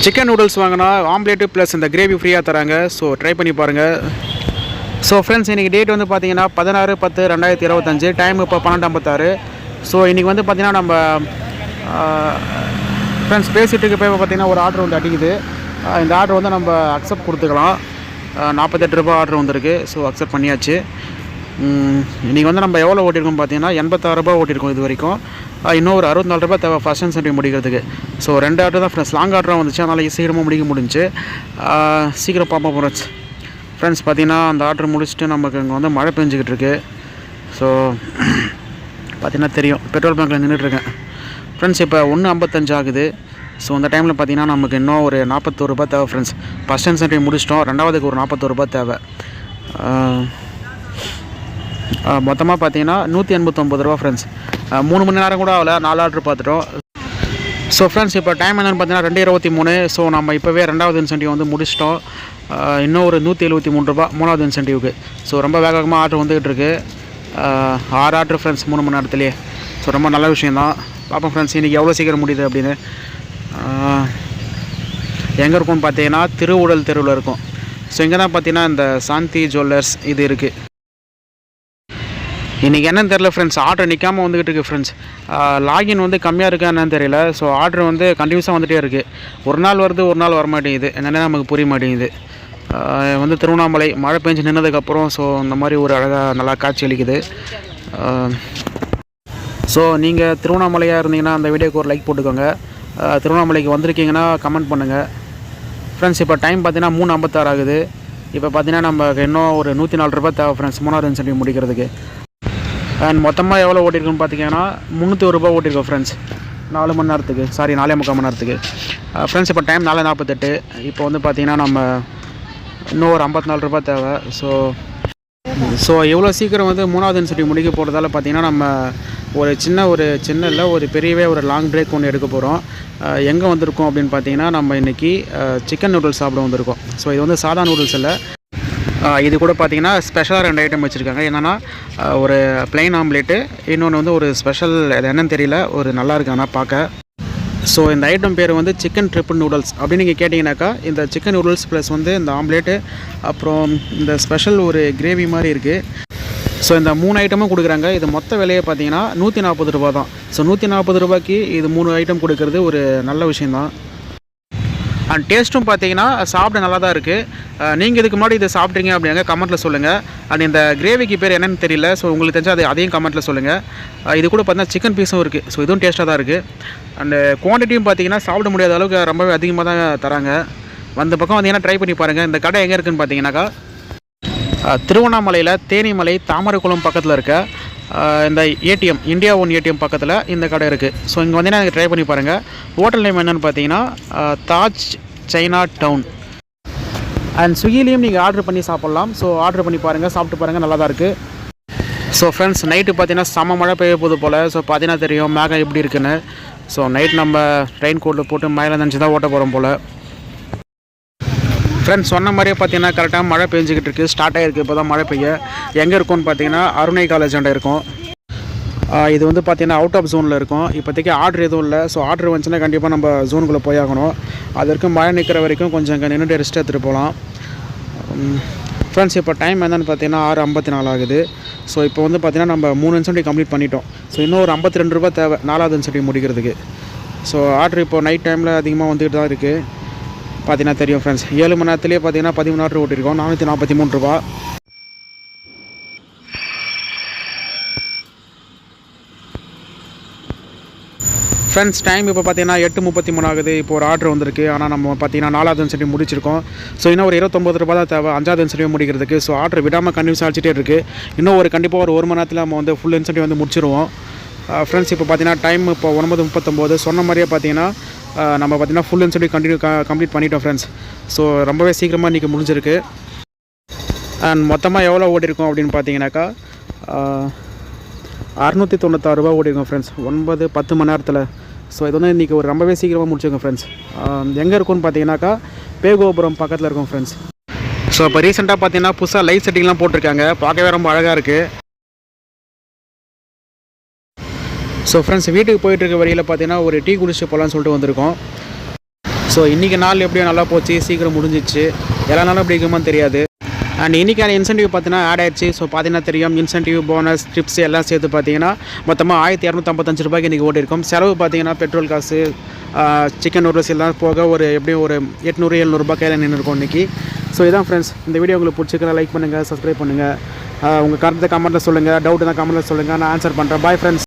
Chicken noodles வாங்கினா omelette plus இந்த gravy ஃப்ரீயாக தராங்க. ஸோ ட்ரை பண்ணி பாருங்கள். ஸோ ஃப்ரெண்ட்ஸ், இன்றைக்கி டேட் வந்து பார்த்தீங்கன்னா 16/10/2025, டைம் இப்போ 12:56. ஸோ இன்றைக்கி வந்து பார்த்திங்கன்னா நம்ம ஃப்ரெண்ட்ஸ் பேசிகிட்டு இருக்க போய் பார்த்திங்கன்னா ஒரு ஆர்டர் வந்து அடிக்குது. இந்த ஆர்டர் வந்து நம்ம அக்செப்ட் கொடுத்துக்கலாம். 48 ரூபா ஆர்டர் வந்திருக்கு. ஸோ அக்செப்ட் பண்ணியாச்சு. இன்றைக்கி வந்து நம்ம எவ்வளோ ஓட்டியிருக்கோம் பார்த்தீங்கன்னா 86 ரூபா ஓட்டியிருக்கோம் இது வரைக்கும். இன்னும் ஒரு 64 ரூபா தேவை ஃபஸ்ட் அண்ட் சென்டரி முடிக்கிறதுக்கு. ஸோ 2 ஆர்டர் தான் ஃப்ரெண்ட்ஸ், லாங் ஆர்டராக வந்துச்சு, அதனால் சீக்கிரமாக முடிக்க முடிஞ்சு. சீக்கிரம் பார்ப்போம் ஃப்ரெண்ட்ஸ். ஃப்ரெண்ட்ஸ் பார்த்தீங்கன்னா அந்த ஆர்டர் முடிச்சுட்டு நமக்கு இங்கே வந்து மழை பெஞ்சிக்கிட்டு இருக்குது. ஸோ பார்த்தீங்கன்னா தெரியும், பெட்ரோல் பங்க்கில் நின்றுட்டுருக்கேன் ஃப்ரெண்ட்ஸ். இப்போ 1:55 ஆகுது. ஸோ அந்த டைமில் பார்த்தீங்கன்னா நமக்கு இன்னும் ஒரு 41 ரூபா தேவை ஃப்ரெண்ட்ஸ். ஃபஸ்ட் அண்ட் சென்டரி முடிச்சிட்டோம், ரெண்டாவதுக்கு ஒரு 41 ரூபா தேவை. மொத்தமாக பார்த்தீங்கன்னா 189 ரூபா ஃப்ரெண்ட்ஸ். 3 மணி நேரம் கூட ஆகல, 4 ஆர்டர் பார்த்துட்டோம். ஸோ ஃப்ரெண்ட்ஸ், இப்போ டைம் என்னென்னு பார்த்தீங்கன்னா 2:23. ஸோ நம்ம இப்போவே ரெண்டாவது இன்சென்டிவ் வந்து முடிச்சிட்டோம். இன்னும் ஒரு 173 ரூபா மூணாவது இன்சென்டிவ்க்கு. ஸோ ரொம்ப வேகமாக ஆர்டர் வந்துக்கிட்டு இருக்குது. 6 ஆர்டர் ஃப்ரெண்ட்ஸ் 3 மணி நேரத்துலேயே. ஸோ ரொம்ப நல்ல விஷயந்தான். பார்ப்போம் ஃப்ரெண்ட்ஸ் இன்றைக்கி எவ்வளோ சீக்கிரம் முடியுது அப்படின்னு. எங்கே இருக்கும்னு பார்த்தீங்கன்னா திருவுடல் தெருவில் இருக்கும். ஸோ இங்கே தான் பார்த்தீங்கன்னா இந்த சாந்தி ஜுவல்லர்ஸ் இது இருக்குது. இன்றைக்கி என்னன்னு தெரியல ஃப்ரெண்ட்ஸ், ஆர்டர் நிற்காமல் வந்துக்கிட்டு இருக்குது ஃப்ரெண்ட்ஸ். லாகின் வந்து கம்மியாக இருக்கா என்னன்னு தெரியல. ஸோ ஆர்டர் வந்து கண்டினியூஸாக வந்துகிட்டே இருக்குது. ஒரு நாள் வருது, ஒரு நாள் வரமாட்டேங்குது. என்னென்னா நமக்கு புரிய மாட்டேங்குது. வந்து திருவண்ணாமலை மழை பெஞ்சு நின்னதுக்கப்புறம் ஸோ இந்த மாதிரி ஒரு அழகாக நல்லா காட்சி அளிக்குது. ஸோ நீங்கள் திருவண்ணாமலையாக இருந்தீங்கன்னா அந்த வீடியோக்கு ஒரு லைக் போட்டுக்கோங்க. திருவண்ணாமலைக்கு வந்திருக்கீங்கன்னா கமெண்ட் பண்ணுங்கள் ஃப்ரெண்ட்ஸ். இப்போ டைம் பார்த்தீங்கன்னா 3:56 ஆகுது. இப்போ பார்த்தீங்கன்னா நம்ம இன்னும் ஒரு 104 ரூபா தேவை ஃப்ரெண்ட்ஸ், 3ஆவது இன்சென்டிவ் முடிக்கிறதுக்கு. அண்ட் மொத்தமாக எவ்வளோ ஓட்டியிருக்குன்னு பார்த்தீங்கன்னா 301 ரூபா ஓட்டியிருக்கோம் ஃப்ரெண்ட்ஸ். 4 மணி நேரத்துக்கு, சாரி 4.25 மணி நேரத்துக்கு ஃப்ரெண்ட்ஸ். இப்போ டைம் 4:48. இப்போ வந்து பார்த்திங்கன்னா நம்ம இன்னும் ஒரு 54 ரூபா தேவை. ஸோ எவ்வளோ சீக்கிரம் வந்து 3ஆவது இன்சென்டிவ் முடிக்க போகிறதால பார்த்திங்கன்னா நம்ம சின்ன இல்லை, ஒரு பெரியவே ஒரு லாங் பிரேக் ஒன்று எடுக்க போகிறோம். எங்கே வந்திருக்கோம் அப்படின்னு பார்த்தீங்கன்னா நம்ம இன்றைக்கி சிக்கன் நூடுல்ஸ் சாப்பிட வந்திருக்கோம். ஸோ இது வந்து சாதா நூடுல்ஸ் இல்லை, இது கூட பார்த்திங்கன்னா ஸ்பெஷலாக 2 ஐட்டம் வச்சுருக்காங்க. என்னென்னா ஒரு ப்ளைன் ஆம்லேட்டு, இன்னொன்று வந்து ஒரு ஸ்பெஷல், அது என்னன்னு தெரியல, ஒரு நல்லா இருக்கு ஆனால் பார்க்க. ஸோ இந்த ஐட்டம் பேர் வந்து சிக்கன் ட்ரிபிள் நூடுல்ஸ் அப்படின்னு நீங்கள் கேட்டிங்கனாக்கா இந்த சிக்கன் நூடுல்ஸ் ப்ளஸ் வந்து இந்த ஆம்லேட்டு, அப்புறம் இந்த ஸ்பெஷல் ஒரு கிரேவி மாதிரி இருக்குது. ஸோ இந்த 3 ஐட்டமும் கொடுக்குறாங்க. இது மொத்த விலையை பார்த்தீங்கன்னா 140 ரூபா தான். ஸோ 140 ரூபாய்க்கு இது 3 ஐட்டம் கொடுக்கறது ஒரு நல்ல விஷயந்தான். அண்ட் டேஸ்ட்டும் பார்த்தீங்கன்னா சாப்பிட நல்லா தான் இருக்குது. நீங்கள் இதுக்கு முன்னாடி இதை சாப்பிட்றீங்க அப்படிங்க கமெண்ட்டில் சொல்லுங்கள். அண்ட் இந்த கிரேவிக்கு பேர் என்னென்னு தெரியல. ஸோ உங்களுக்கு தெரிஞ்சால் அதையும் கமெண்ட்டில் சொல்லுங்கள். இது கூட பார்த்தீங்கன்னா சிக்கன் பீஸும் இருக்குது. ஸோ இதுவும் டேஸ்ட்டாக தான் இருக்குது. அண்டு குவான்டிட்டியும் பார்த்தீங்கன்னா சாப்பிட முடியாத அளவுக்கு ரொம்பவே அதிகமாக தான் தராங்க. வந்த பக்கம் வந்தீங்கன்னா ட்ரை பண்ணி பாருங்கள். இந்த கடை எங்கே இருக்குதுன்னு பார்த்தீங்கன்னாக்கா திருவண்ணாமலையில் தேனிமலை தாமரைக்குளம் பக்கத்தில் இருக்க இந்த ஏடிஎம், இந்தியா ஒன் ஏடிஎம் பக்கத்தில் இந்த கடை இருக்குது. ஸோ இங்கே வந்தீங்கன்னா ட்ரை பண்ணி பாருங்கள். ஹோட்டல் நேம் என்னென்னு பார்த்தீங்கன்னா தாஜ் சைனா டவுன். அண்ட் ஸ்விக்கிலையும் நீங்கள் ஆர்டர் பண்ணி சாப்பிட்லாம். ஸோ ஆர்டர் பண்ணி பாருங்கள், சாப்பிட்டு பாருங்கள், நல்லா தான் இருக்குது. ஸோ ஃப்ரெண்ட்ஸ், நைட்டு பார்த்தீங்கன்னா செம மழை பெய்ய போது போல். ஸோ பார்த்தீங்கன்னா தெரியும் மேகம் எப்படி இருக்குன்னு. ஸோ நைட் நம்ம ரெயின் கோட்டில் போட்டு மழையில் நினச்சி தான் ஓட்ட போகிறோம் போல். ஃப்ரெண்ட்ஸ் சொன்ன மாதிரியே பார்த்தீங்கன்னா கரெக்டாக மழை பெஞ்சிக்கிட்டு இருக்குது, ஸ்டார்ட் ஆகிருக்கு இப்போ தான் மழை பெய்ய. எங்கே இருக்கும்னு பார்த்தீங்கன்னா அருணை காலேஜ் அண்டை இருக்கும். இது வந்து பார்த்திங்கன்னா அவுட் ஆஃப் ஜோனில் இருக்கும். இப்போதைக்கு ஆர்டர் எதுவும் இல்லை. ஸோ ஆர்டர் வந்துச்சுன்னா கண்டிப்பாக நம்ம ஜோனுக்குள்ளே போயாகணும். அது வரைக்கும் மழை நிற்கிற வரைக்கும் கொஞ்சம் இங்கே நின்றுட்டு ரெஸ்ட் எடுத்துகிட்டு போகலாம். ஃப்ரெண்ட்ஸ் இப்போ டைம் என்னென்னு பார்த்தீங்கன்னா 6:54 ஆகுது. ஸோ இப்போ வந்து பார்த்திங்கன்னா நம்ம 3 இன்சென்டிவ் கம்ப்ளீட் பண்ணிட்டோம். ஸோ இன்னும் ஒரு 52 ரூபா தேவை 4ஆவது இன்சென்டிவ் முடிக்கிறதுக்கு. ஸோ ஆர்டர் இப்போ நைட் டைமில் அதிகமாக வந்துக்கிட்டு தான் இருக்குது. பார்த்தீங்கன்னா தெரியும் ஃப்ரெண்ட்ஸ், 7 மணி நேரத்துலேயே பார்த்தீங்கன்னா 13 ஆர்டர் ஓட்டியிருக்கோம், 443 ரூபா. ஃப்ரெண்ட்ஸ் டைம் இப்போ பார்த்தீங்கன்னா 8:33 ஆகுது. இப்போ ஒரு ஆர்டர் வந்திருக்கு. ஆனால் நம்ம பார்த்தீங்கன்னா 4ஆவது இன்சென்டிவ் முடிச்சிருக்கோம். ஸோ இன்னும் ஒரு 29 ரூபா தான் தேவை 5ஆவது இன்சென்டிவ் முடிக்கிறதுக்கு. ஸோ ஆர்டர் விடாமல் கண்டினியூஸ் அடிச்சிட்டே இருக்குது. இன்னும் ஒரு கண்டிப்பாக ஒரு 1 மணி நேரத்தில் நம்ம வந்து ஃபுல் இன்சென்டிவ் வந்து முடிச்சிருவோம். ஃப்ரெண்ட்ஸ் இப்போ பார்த்தீங்கன்னா டைம் இப்போ 9:39. சொன்ன மாதிரியே பார்த்தீங்கன்னா நம்ம பார்த்தீங்கன்னா ஃபுல் இன்சென்டிவ் கம்ப்ளீட் பண்ணிட்டோம் ஃப்ரெண்ட்ஸ். ஸோ ரொம்பவே சீக்கிரமாக இன்றைக்கி முடிஞ்சிருக்கு. அண்ட் மொத்தமாக எவ்வளோ ஓடிருக்கோம் அப்படின்னு பார்த்தீங்கன்னாக்கா 696 ரூபா ஓடிருக்கோம் ஃப்ரெண்ட்ஸ், 9-10 மணி நேரத்தில். ஸோ இது வந்து இன்றைக்கி ஒரு ரொம்பவே சீக்கிரமாக முடிச்சிருக்கோம் ஃப்ரெண்ட்ஸ். எங்கே இருக்கும்னு பார்த்தீங்கன்னாக்கா பேகோபுரம் பக்கத்தில் இருக்கும் ஃப்ரெண்ட்ஸ். ஸோ இப்போ ரீசெண்டாக பார்த்தீங்கன்னா புதுசாக லைட் செட்டிங்லாம் போட்டிருக்காங்க, பார்க்கவே ரொம்ப அழகாக இருக்குது. ஸோ ஃப்ரெண்ட்ஸ் வீட்டுக்கு போயிட்டுருக்க வழியில் பார்த்தீங்கன்னா ஒரு டீ குடிச்சிட்டு போகலான்னு சொல்லிட்டு வந்திருக்கோம். ஸோ இன்றைக்கி நாள் எப்படியோ நல்லா போச்சு, சீக்கிரம் முடிஞ்சிச்சு. எல்லா நாளும் எப்படி இருக்குமோ தெரியாது. அண்ட் இன்றைக்கான இன்சென்டிவ் பார்த்தீங்கன்னா ஆட் ஆயிடுச்சு. ஸோ பார்த்தீங்கன்னா தெரியும், இன்சென்டிவ், போனஸ், ட்ரிப்ஸ் எல்லாம் சேர்த்து பார்த்தீங்கன்னா மொத்தமாக 1255 ரூபாய்க்கு இன்றைக்கி ஓட்டிருக்கோம். செலவு பார்த்தீங்கன்னா பெட்ரோல் காசு, சிக்கன் நூடுல்ஸ் எல்லாம் போக ஒரு எப்படியும் ஒரு 800-700 ரூபாய் கையில் நின்றுருக்கோம் இன்றைக்கி. ஸோ இதான் ஃப்ரெண்ட்ஸ், இந்த வீடியோ உங்களுக்கு பிடிச்சிக்கலாம் லைக் பண்ணுங்கள், சப்ஸ்கிரைப் பண்ணுங்கள். உங்கள் கருத்தை கமெண்ட்டில் சொல்லுங்கள், டவுட் தான் கமெண்ட்டில் சொல்லுங்கள், நான் ஆன்சர் பண்ணுறேன். Bye friends.